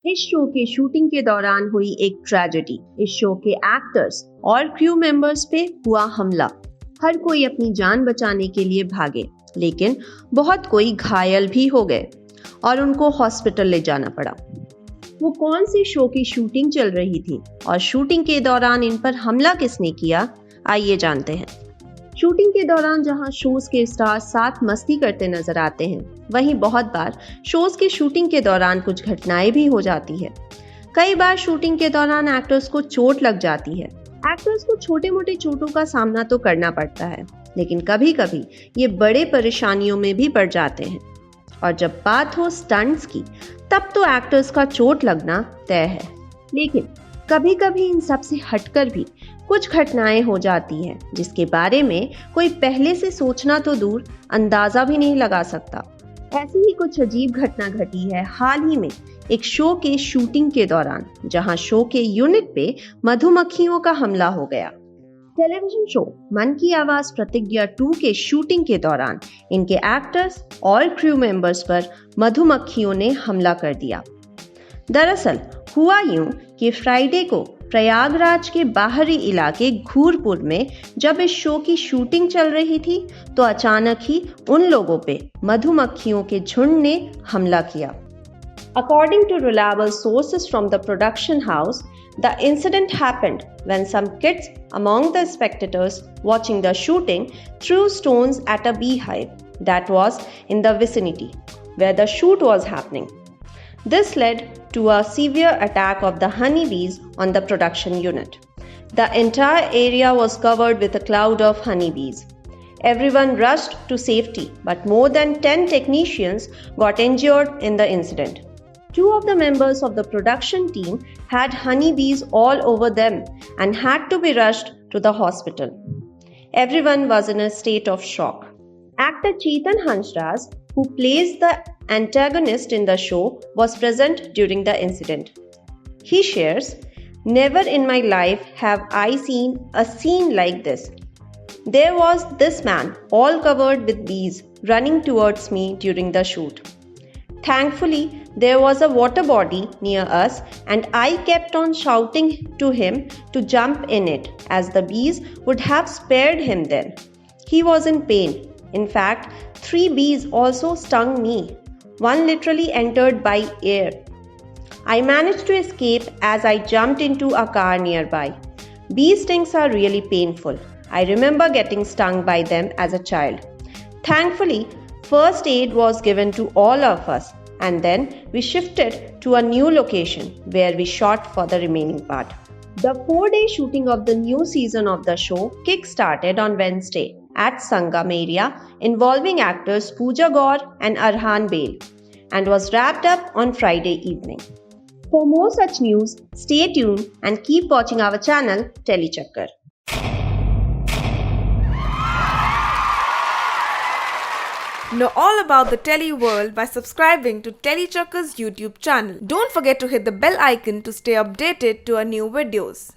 इस शो के शूटिंग के दौरान हुई एक ट्रेजेडी। इस शो के एक्टर्स और क्रू मेंबर्स पे हुआ हमला। हर कोई अपनी जान बचाने के लिए भागे, लेकिन बहुत कोई घायल भी हो गए और उनको हॉस्पिटल ले जाना पड़ा। वो कौन सी शो की शूटिंग चल रही थी और शूटिंग के दौरान इन पर हमला किसने किया, आइए जानते हैं। शूटिंग के दौरान जहां शोज के स्टार्स साथ मस्ती करते नजर आते हैं, वहीं बहुत बार शोज की शूटिंग के दौरान कुछ घटनाएं भी हो जाती है। कई बार शूटिंग के दौरान एक्टर्स को चोट लग जाती है। एक्टर्स को छोटे मोटे चोटों का सामना तो करना पड़ता है, लेकिन कभी कभी ये बड़े परेशानियों में भी पड़ जाते हैं। और जब बात हो स्टंट्स की, तब तो एक्टर्स का चोट लगना तय है। लेकिन कभी कभी इन सब से हटकर भी कुछ घटनाएं हो जाती हैं, जिसके बारे में कोई पहले से सोचना तो दूर, अंदाजा भी नहीं लगा सकता। ऐसी ही कुछ अजीब घटना घटी है हाल ही में एक शो के शूटिंग के दौरान, जहां शो के यूनिट पे मधुमक्खियों का हमला हो गया। टेलीविजन शो मन की आवाज प्रतिज्ञा 2 के शूटिंग के दौरान इनके एक्टर्स और क्रू मेंबर्स पर मधुमक्खियों ने हमला कर दिया। दरअसल हुआ यूं कि फ्राइडे को प्रयागराज के बाहरी इलाके घूरपुर में जब इस शो की शूटिंग चल रही थी, तो अचानक ही उन लोगों पे मधुमक्खियों के झुंड ने हमला किया। According to reliable sources from the production house, the incident happened when some kids among the spectators watching the shooting threw stones at a beehive that was in the vicinity where the shoot was happening. This led to a severe attack of the honeybees on the production unit. The entire area was covered with a cloud of honeybees. Everyone rushed to safety, but more than 10 technicians got injured in the incident. 2 of the members of the production team had honeybees all over them and had to be rushed to the hospital. Everyone was in a state of shock. Actor Chetan Hansraj, who plays the antagonist in the show, was present during the incident. He shares, "Never in my life have I seen a scene like this. There was this man, all covered with bees, running towards me during the shoot. Thankfully, there was a water body near us and I kept on shouting to him to jump in it, as the bees would have spared him then. He was in pain. In fact, 3 bees also stung me. One literally entered by air. I managed to escape as I jumped into a car nearby. Bee stings are really painful. I remember getting stung by them as a child. Thankfully, first aid was given to all of us, and then we shifted to a new location where we shot for the remaining part." The 4-day shooting of the new season of the show kick-started on Wednesday at Sangam area, involving actors Pooja Gaur and Arhan Bale, and was wrapped up on Friday evening. For more such news, stay tuned and keep watching our channel Telechakkar. Know all about the Tele world by subscribing to Telechakkar's YouTube channel. Don't forget to hit the bell icon to stay updated to our new videos.